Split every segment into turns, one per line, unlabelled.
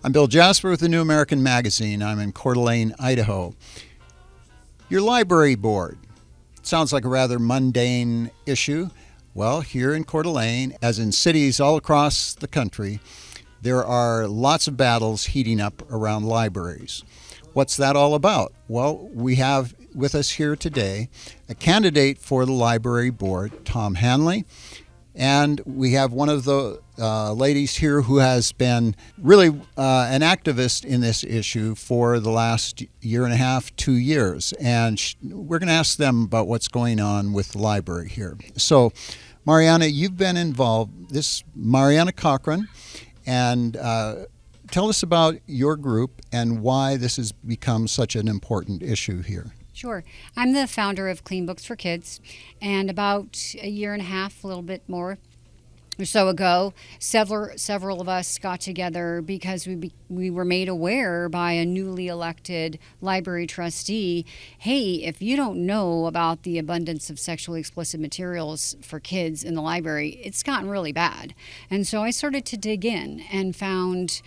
I'm Bill Jasper with the New American Magazine. I'm in Coeur d'Alene, Idaho. Your library board. Sounds like a rather mundane issue. Well, here in Coeur d'Alene, as in cities all across the country, there are lots of battles heating up around libraries. What's that all about? Well, we have with us here today a candidate for the library board, Tom Hanley, and we have one of the ladies here who has been really an activist in this issue for the last year and a half, 2 years. And we're going to ask them about what's going on with the library here. So, Marianna, you've been involved. This is Marianna Cochran, and tell us about your group and why this has become such an important issue here.
Sure. I'm the founder of Clean Books for Kids, and about a year and a half, a little bit more or so ago, several of us got together because we were made aware by a newly elected library trustee, hey, if you don't know about the abundance of sexually explicit materials for kids in the library, it's gotten really bad. And so I started to dig in and found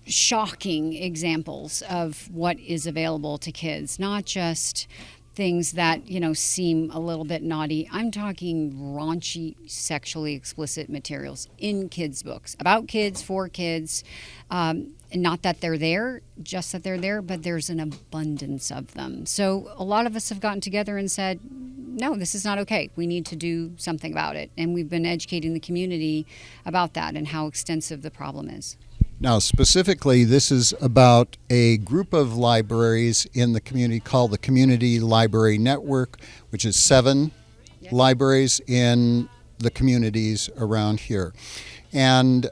shocking examples of what is available to kids, not just things that, seem a little bit naughty. I'm talking raunchy, sexually explicit materials in kids' books, about kids, for kids. Not that they're there, just that they're there, but there's an abundance of them. So a lot of us have gotten together and said, no, this is not okay. We need to do something about it. And we've been educating the community about that and how extensive the problem is.
Now, specifically, this is about a group of libraries in the community called the Community Library Network, which is 7 libraries in the communities around here. And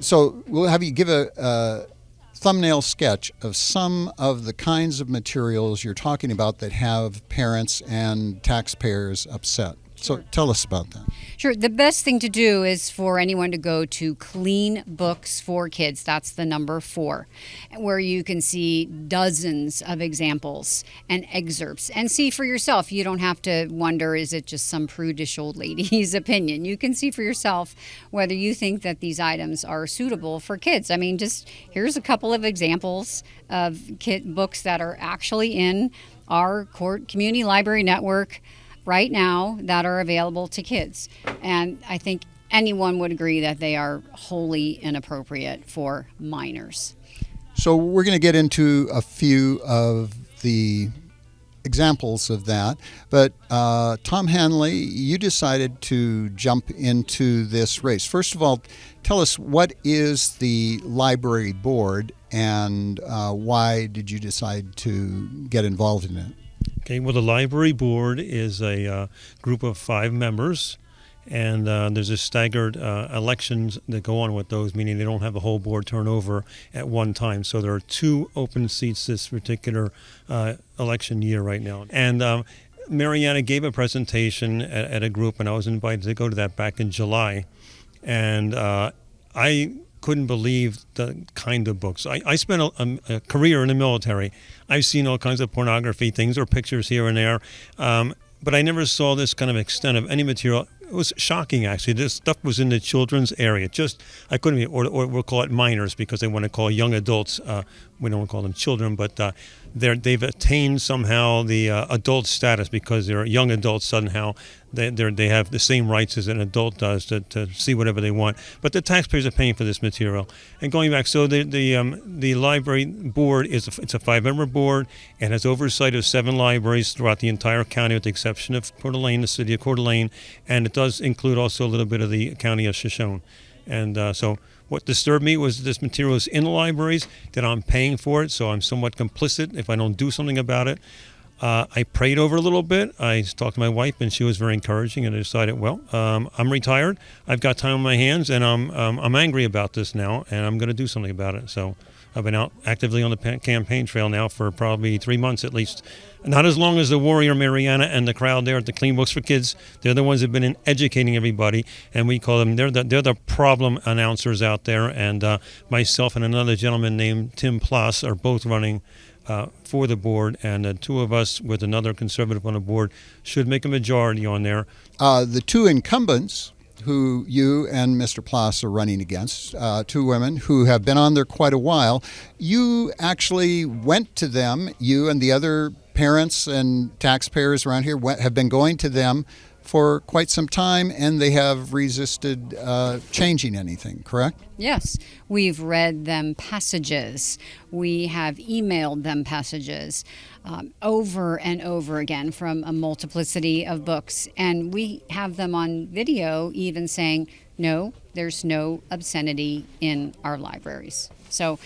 so we'll have you give a thumbnail sketch of some of the kinds of materials you're talking about that have parents and taxpayers upset. So tell us about that.
Sure. The best thing to do is for anyone to go to Clean Books for Kids. That's the number 4, where you can see dozens of examples and excerpts and see for yourself. You don't have to wonder, is it just some prudish old lady's opinion? You can see for yourself whether you think that these items are suitable for kids. I mean, just here's a couple of examples of books that are actually in our community library network right now that are available to kids. And I think anyone would agree that they are wholly inappropriate for minors.
So we're going to get into a few of the examples of that. But Tom Hanley, you decided to jump into this race. First of all, tell us, what is the library board and why did you decide to get involved in it?
Okay, well, the library board is a group of 5 members, and there's a staggered elections that go on with those, meaning they don't have the whole board turn over at one time. So there are 2 open seats this particular election year right now. And Marianna gave a presentation at a group, and I was invited to go to that back in July. And I couldn't believe the kind of books. I spent a career in the military. I've seen all kinds of pornography things or pictures here and there, but I never saw this kind of extent of any material. It was shocking, actually. This stuff was in the children's area. I couldn't even, or we'll call it minors because they want to call young adults. We don't call them children, but they've attained somehow the adult status because they're young adults somehow. They have the same rights as an adult does to see whatever they want. But the taxpayers are paying for this material. And going back, so the library board it's a 5-member board and has oversight of 7 libraries throughout the entire county, with the exception of Coeur d'Alene, the city of Coeur d'Alene, and it does include also a little bit of the county of Shoshone. And so what disturbed me was this material is in the libraries, that I'm paying for it, so I'm somewhat complicit if I don't do something about it. I prayed over it a little bit. I talked to my wife, and she was very encouraging, and I decided, well, I'm retired. I've got time on my hands, and I'm angry about this now, and I'm going to do something about it. So I've been out actively on the campaign trail now for probably 3 months at least. Not as long as the warrior Marianna and the crowd there at the Clean Books for Kids. They're the ones who've been educating everybody, and we call them, they're the problem announcers out there. And myself and another gentleman named Tim Ploss are both running for the board, and the 2 of us with another conservative on the board should make a majority on there.
The 2 incumbents who you and Mr. Ploss are running against, two women who have been on there quite a while. You actually went to them, you and the other parents and taxpayers around here have been going to them for quite some time, and they have resisted changing anything, correct?
Yes, we've read them passages. We have emailed them passages over and over again from a multiplicity of books. And we have them on video even saying, no, there's no obscenity in our libraries. So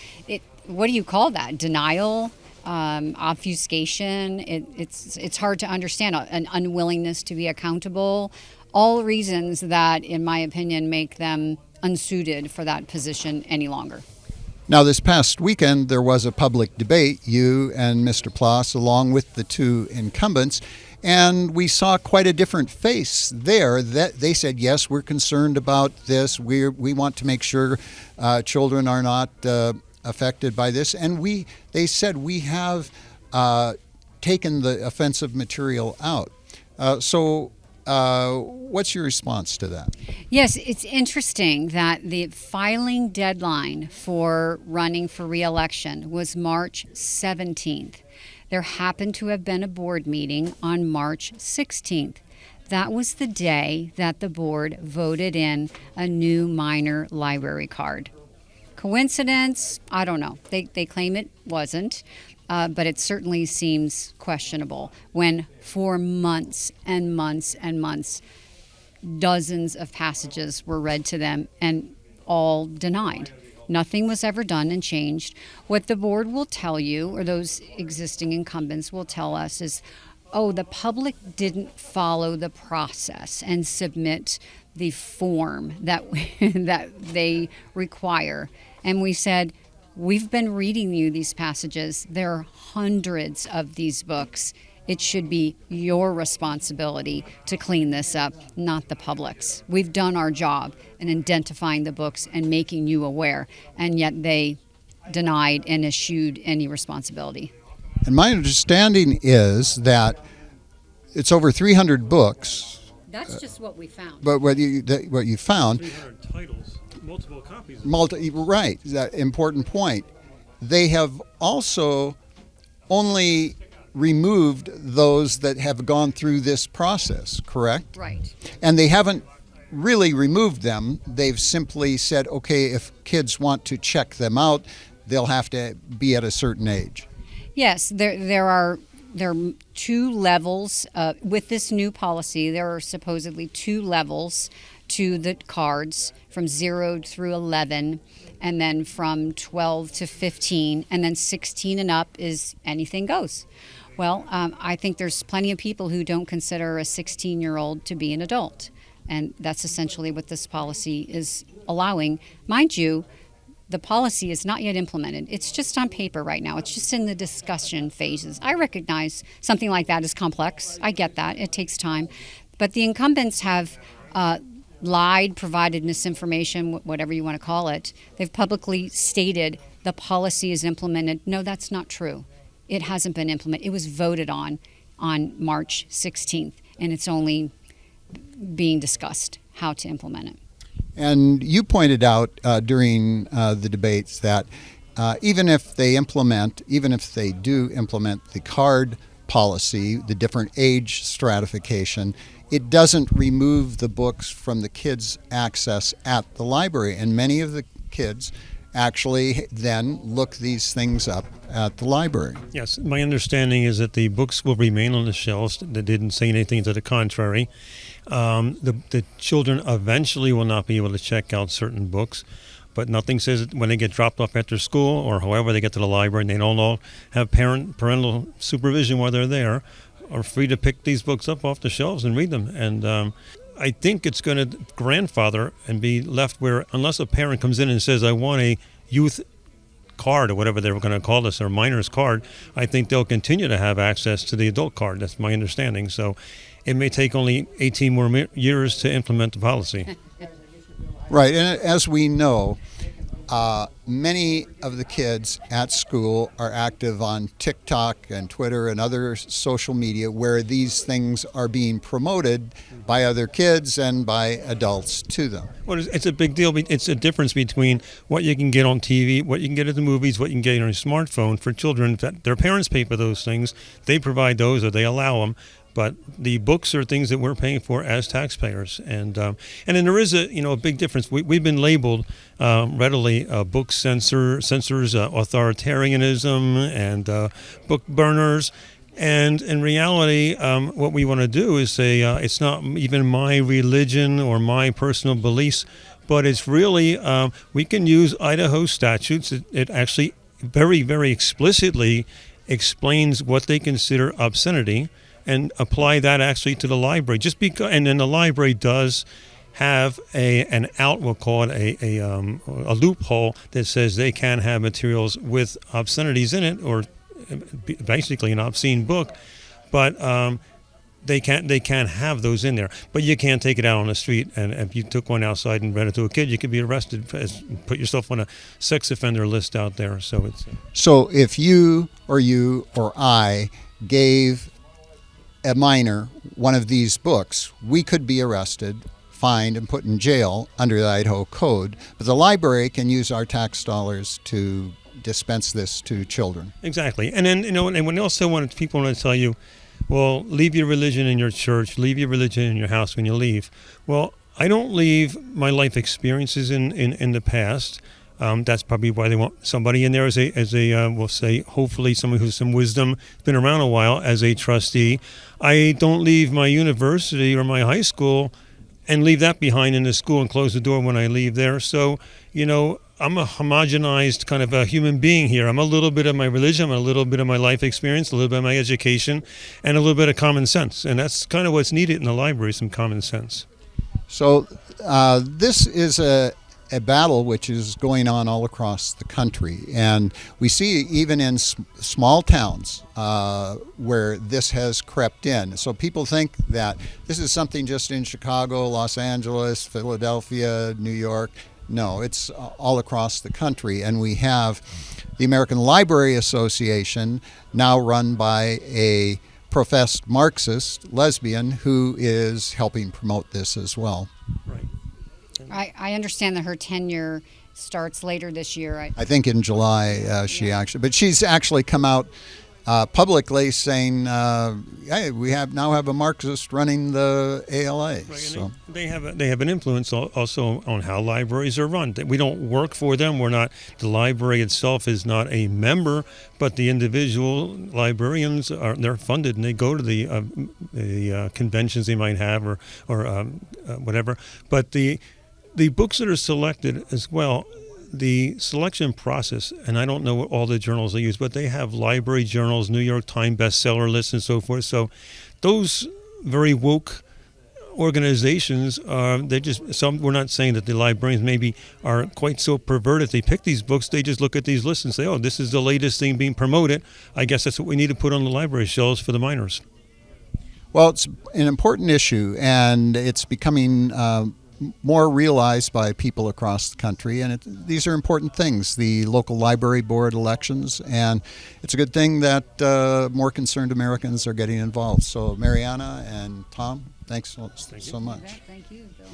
what do you call that? Denial? Obfuscation? It's hard to understand. An unwillingness to be accountable. All reasons that, in my opinion, make them unsuited for that position any longer.
Now, this past weekend, there was a public debate, you and Mr. Ploss, along with the two incumbents, and we saw quite a different face there. That they said, yes, we're concerned about this. We want to make sure children are not affected by this. And they said we have taken the offensive material out. What's your response to that?
Yes, it's interesting that the filing deadline for running for re-election was March 17th. There happened to have been a board meeting on March 16th. That was the day that the board voted in a new minor library card. Coincidence? I don't know. They claim it wasn't. But it certainly seems questionable when for months and months and months, dozens of passages were read to them and all denied. Nothing was ever done and changed. What the board will tell you, or those existing incumbents will tell us, is, the public didn't follow the process and submit the form that they require. And we said, we've been reading you these passages. There are hundreds of these books. It should be your responsibility to clean this up, not the public's. We've done our job in identifying the books and making you aware, and yet they denied and eschewed any responsibility.
And my understanding is that it's over 300 books.
That's just what we found.
But what you found...
300 titles. Multiple copies.
Right, that important point. They have also only removed those that have gone through this process, correct?
Right.
And they haven't really removed them. They've simply said, okay, if kids want to check them out, they'll have to be at a certain age.
Yes, there are two levels. With this new policy, there are supposedly two levels to the cards, from 0 through 11, and then from 12 to 15, and then 16 and up is anything goes. Well, I think there's plenty of people who don't consider a 16-year-old to be an adult, and that's essentially what this policy is allowing. Mind you, the policy is not yet implemented. It's just on paper right now. It's just in the discussion phases. I recognize something like that is complex. I get that. It takes time. But the incumbents have lied, provided misinformation, whatever you want to call it. They've publicly stated the policy is implemented. No, that's not true. It hasn't been implemented. It was voted on March 16th, and it's only being discussed how to implement it.
And you pointed out during the debates that even if they do implement the card policy, the different age stratification, it doesn't remove the books from the kids' access at the library. And many of the kids actually then look these things up at the library.
Yes, my understanding is that the books will remain on the shelves. They didn't say anything to the contrary. The children eventually will not be able to check out certain books, but nothing says that when they get dropped off after school or however they get to the library and they don't all have parental supervision while they're there, are free to pick these books up off the shelves and read them. And I think it's going to grandfather and be left where, unless a parent comes in and says, I want a youth card or whatever they're going to call this, or minor's card, I think they'll continue to have access to the adult card. That's my understanding. So it may take only 18 more years to implement the policy.
Right, and as we know, Many of the kids at school are active on TikTok and Twitter and other social media where these things are being promoted by other kids and by adults to them.
Well, it's a big deal. It's a difference between what you can get on TV, what you can get at the movies, what you can get on your smartphone for children. That their parents pay for those things. They provide those or they allow them. But the books are things that we're paying for as taxpayers, and then there is a big difference. We've been labeled readily book censors, authoritarianism, and book burners. And in reality, what we want to do is say it's not even my religion or my personal beliefs, but it's really we can use Idaho statutes. It actually very, very explicitly explains what they consider obscenity, and apply that actually to the library. And then the library does have an out, we'll call it a loophole that says they can have materials with obscenities in it, or basically an obscene book, but they can't have those in there. But you can't take it out on the street, and if you took one outside and read it to a kid, you could be arrested, put yourself on a sex offender list out there. So
if you or I gave a minor one of these books, we could be arrested, fined, and put in jail under the Idaho Code. But the library can use our tax dollars to dispense this to children.
Exactly. And then, and when also people want to tell you, well, leave your religion in your church, leave your religion in your house when you leave. Well, I don't leave my life experiences in the past. That's probably why they want somebody in there as a we'll say, hopefully someone who's some wisdom, been around a while, as a trustee. I don't leave my university or my high school and leave that behind in the school and close the door when I leave there. So, I'm a homogenized kind of a human being here. I'm a little bit of my religion, I'm a little bit of my life experience, a little bit of my education, and a little bit of common sense. And that's kind of what's needed in the library, some common sense.
So this is a battle which is going on all across the country, and we see even in small towns where this has crept in. So people think that this is something just in Chicago, Los Angeles, Philadelphia, New York. No, it's all across the country, and we have the American Library Association, now run by a professed Marxist lesbian, who is helping promote this as well.
Right.
I understand that her tenure starts later this year.
I think in July but she's actually come out publicly saying, "Hey, we now have a Marxist running the ALA."
Right,
so
they have an influence also on how libraries are run. We don't work for them. The library itself is not a member, but the individual librarians they're funded, and they go to the conventions they might have or whatever. But the books that are selected as well, the selection process, and I don't know what all the journals they use, but they have library journals, New York Times bestseller lists, and so forth. So those very woke organizations, we're not saying that the librarians maybe are quite so perverted. They pick these books, they just look at these lists and say, oh, this is the latest thing being promoted. I guess that's what we need to put on the library shelves for the minors.
Well, it's an important issue, and it's becoming more realized by people across the country, and these are important things, the local library board elections, and it's a good thing that more concerned Americans are getting involved. So Marianna and Tom, thanks so much.
Thank you, Bill.